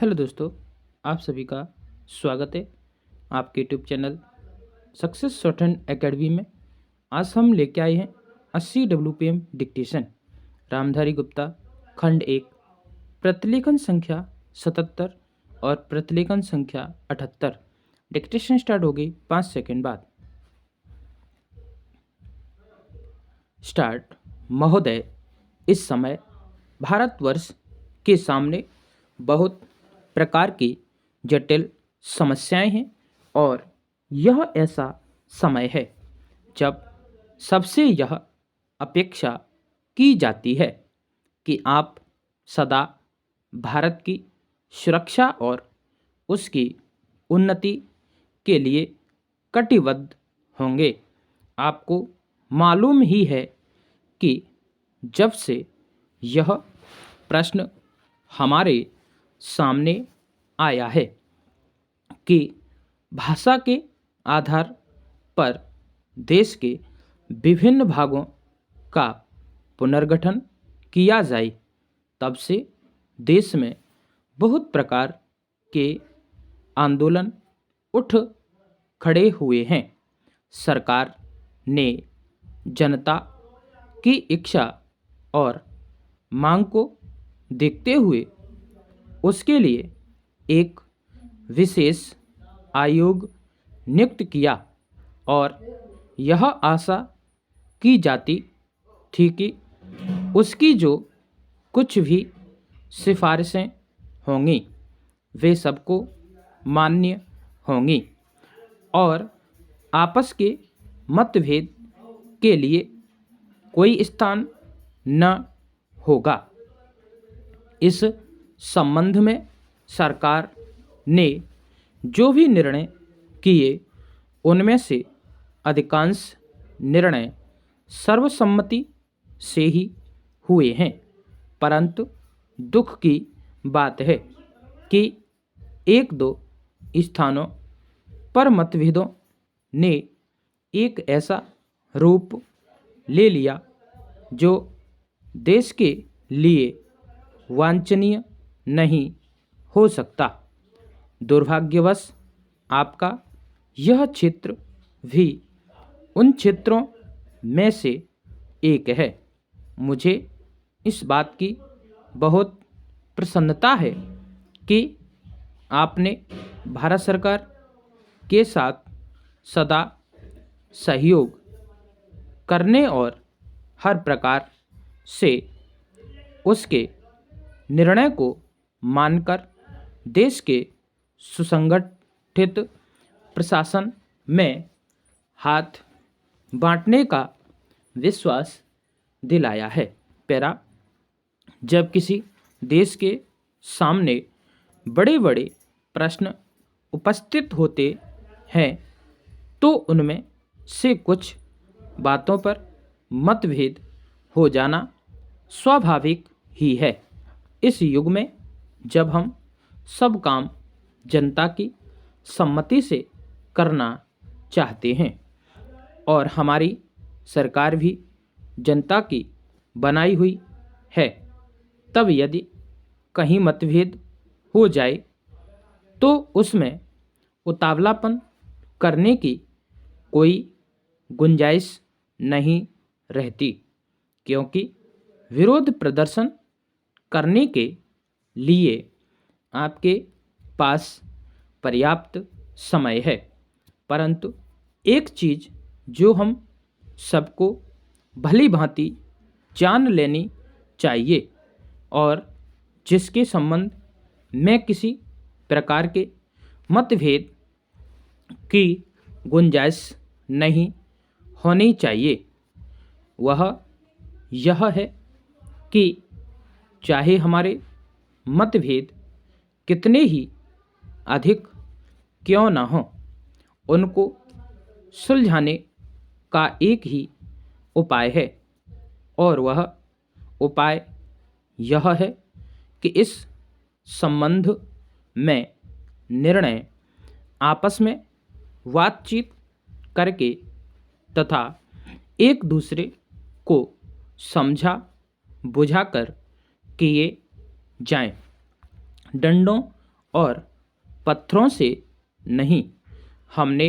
Hello दोस्तों, आप सभी का स्वागत है आपके YouTube channel success short hand academy में। आज हम लेके आए हैं 80 WPM डिक्टेशन रामधारी गुप्ता खंड 1 प्रतिलेखन संख्या 77 और प्रतिलेखन संख्या 78। डिक्टेशन स्टार्ट हो गई 5 सेकंड बाद। स्टार्ट। महोदय, इस समय भारतवर्ष के सामने बहुत प्रकार की जटिल समस्याएं हैं और यह ऐसा समय है जब सबसे यह अपेक्षा की जाती है कि आप सदा भारत की सुरक्षा और उसकी उन्नति के लिए कटिबद्ध होंगे। आपको मालूम ही है कि जब से यह प्रश्न हमारे सामने आया है कि भाषा के आधार पर देश के विभिन्न भागों का पुनर्गठन किया जाए, तब से देश में बहुत प्रकार के आंदोलन उठ खड़े हुए हैं। सरकार ने जनता की इच्छा और मांग को देखते हुए उसके लिए एक विशेष आयोग नियुक्त किया और यह आशा की जाती थी कि उसकी जो कुछ भी सिफारिशें होंगी वे सबको मान्य होंगी और आपस के मतभेद के लिए कोई स्थान न होगा। इस संबंध में सरकार ने जो भी निर्णय किए उनमें से अधिकांश निर्णय सर्वसम्मति से ही हुए हैं, परंतु दुख की बात है कि एक दो स्थानों पर मतभेदों ने एक ऐसा रूप ले लिया जो देश के लिए वांछनीय नहीं हो सकता। दुर्भाग्यवश आपका यह क्षेत्र भी उन क्षेत्रों में से एक है। मुझे इस बात की बहुत प्रसन्नता है कि आपने भारत सरकार के साथ सदा सहयोग करने और हर प्रकार से उसके निर्णय को मानकर देश के सुसंगठित प्रशासन में हाथ बांटने का विश्वास दिलाया है। पैरा, जब किसी देश के सामने बड़े बड़े प्रश्न उपस्थित होते हैं तो उनमें से कुछ बातों पर मतभेद हो जाना स्वाभाविक ही है। इस युग में जब हम सब काम जनता की सम्मति से करना चाहते हैं और हमारी सरकार भी जनता की बनाई हुई है, तब यदि कहीं मतभेद हो जाए तो उसमें उतावलापन करने की कोई गुंजाइश नहीं रहती, क्योंकि विरोध प्रदर्शन करने के लिए आपके पास पर्याप्त समय है। परंतु एक चीज़ जो हम सबको भली भांति जान लेनी चाहिए और जिसके संबंध में किसी प्रकार के मतभेद की गुंजाइश नहीं होनी चाहिए, वह यह है कि चाहे हमारे मतभेद कितने ही अधिक क्यों न हों, उनको सुलझाने का एक ही उपाय है और वह उपाय यह है कि इस संबंध में निर्णय आपस में बातचीत करके तथा एक दूसरे को समझा बुझाकर किए जाएं। डंडों और पत्थरों से नहीं। हमने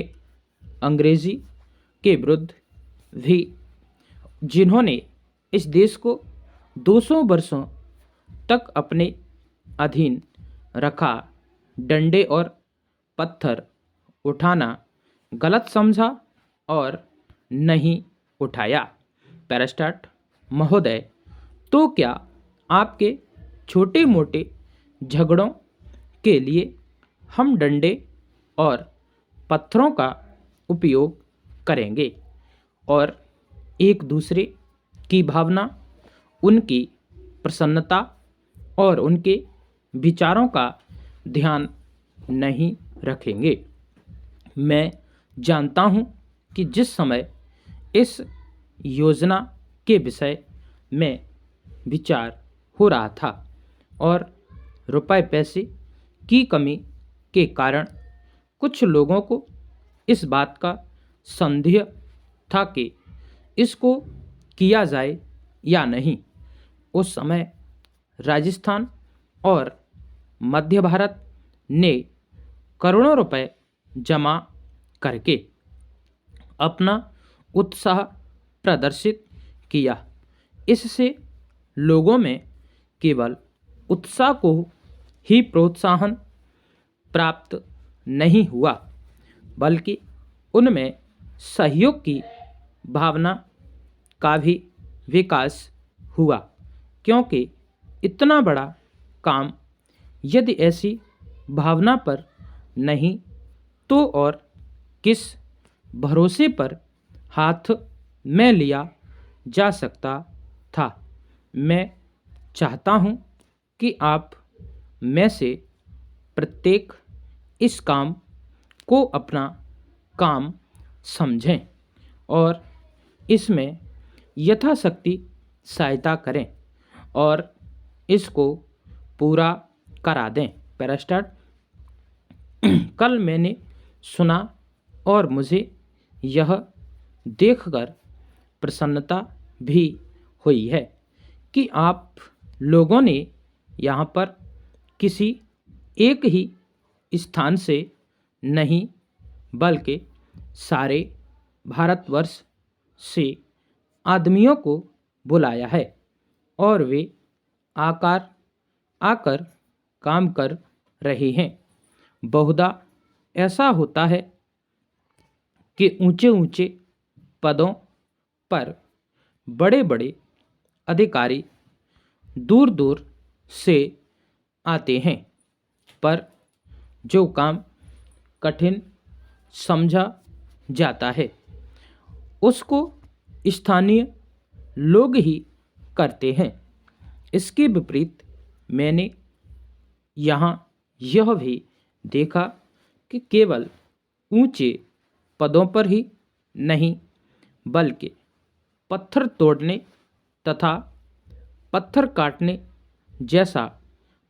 अंग्रेजी के विरुद्ध भी, जिन्होंने इस देश को 200 वर्षों तक अपने अधीन रखा, डंडे और पत्थर उठाना गलत समझा और नहीं उठाया। पैरास्टाट महोदय, तो क्या आपके छोटे मोटे झगड़ों के लिए हम डंडे और पत्थरों का उपयोग करेंगे और एक दूसरे की भावना, उनकी प्रसन्नता और उनके विचारों का ध्यान नहीं रखेंगे? मैं जानता हूं कि जिस समय इस योजना के विषय में विचार हो रहा था और रुपए पैसे की कमी के कारण कुछ लोगों को इस बात का संदेह था कि इसको किया जाए या नहीं, उस समय राजस्थान और मध्य भारत ने करोड़ों रुपए जमा करके अपना उत्साह प्रदर्शित किया। इससे लोगों में केवल उत्साह को ही प्रोत्साहन प्राप्त नहीं हुआ, बल्कि उनमें सहयोग की भावना का भी विकास हुआ, क्योंकि इतना बड़ा काम यदि ऐसी भावना पर नहीं तो और किस भरोसे पर हाथ में लिया जा सकता था। मैं चाहता हूं कि आप में से प्रत्येक इस काम को अपना काम समझें और इसमें यथाशक्ति सहायता करें और इसको पूरा करा दें। पैरास्टाट, कल मैंने सुना और मुझे यह देखकर प्रसन्नता भी हुई है कि आप लोगों ने यहाँ पर किसी एक ही स्थान से नहीं, बल्कि सारे भारतवर्ष से आदमियों को बुलाया है और वे आकर काम कर रहे हैं। बहुधा ऐसा होता है कि ऊंचे ऊंचे पदों पर बड़े बड़े अधिकारी दूर दूर से आते हैं, पर जो काम कठिन समझा जाता है उसको स्थानीय लोग ही करते हैं। इसके विपरीत मैंने यहाँ यह भी देखा कि केवल ऊंचे पदों पर ही नहीं, बल्कि पत्थर तोड़ने तथा पत्थर काटने जैसा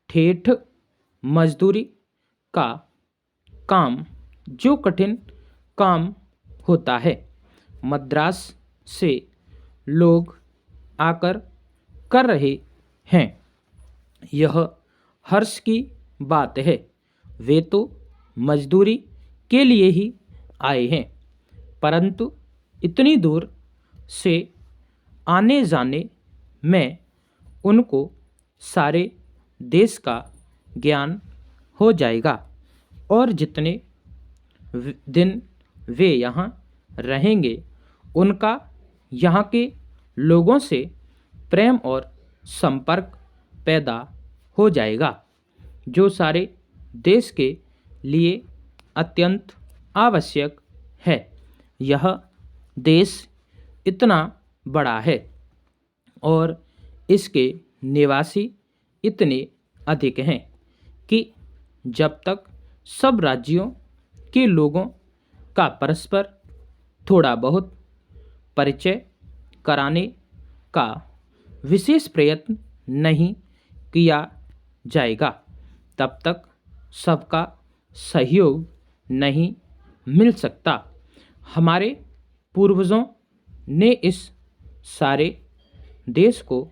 ठेठ मजदूरी का काम, जो कठिन काम होता है, मद्रास से लोग आकर कर रहे हैं। यह हर्ष की बात है। वे तो मजदूरी के लिए ही आए हैं, परंतु इतनी दूर से आने जाने में उनको सारे देश का ज्ञान हो जाएगा और जितने दिन वे यहाँ रहेंगे उनका यहाँ के लोगों से प्रेम और संपर्क पैदा हो जाएगा, जो सारे देश के लिए अत्यंत आवश्यक है। यह देश इतना बड़ा है और इसके निवासी इतने अधिक हैं कि जब तक सब राज्यों के लोगों का परस्पर थोड़ा बहुत परिचय कराने का विशेष प्रयत्न नहीं किया जाएगा, तब तक सबका सहयोग नहीं मिल सकता। हमारे पूर्वजों ने इस सारे देश को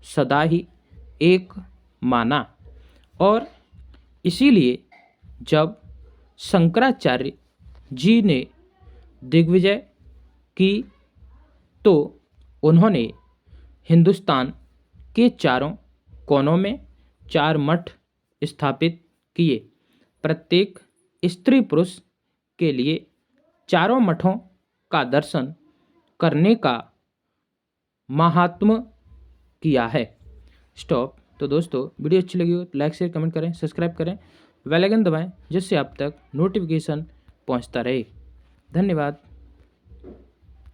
सदा ही एक माना और इसीलिए जब शंकराचार्य जी ने दिग्विजय की तो उन्होंने हिंदुस्तान के चारों कोनों में 4 मठ स्थापित किए। प्रत्येक स्त्री पुरुष के लिए चारों मठों का दर्शन करने का महात्म किया है। स्टॉप। तो दोस्तों, वीडियो अच्छी लगी हो तो लाइक शेयर कमेंट करें, सब्सक्राइब करें, बेल आइकन दबाएं जिससे आप तक नोटिफिकेशन पहुंचता रहे। धन्यवाद।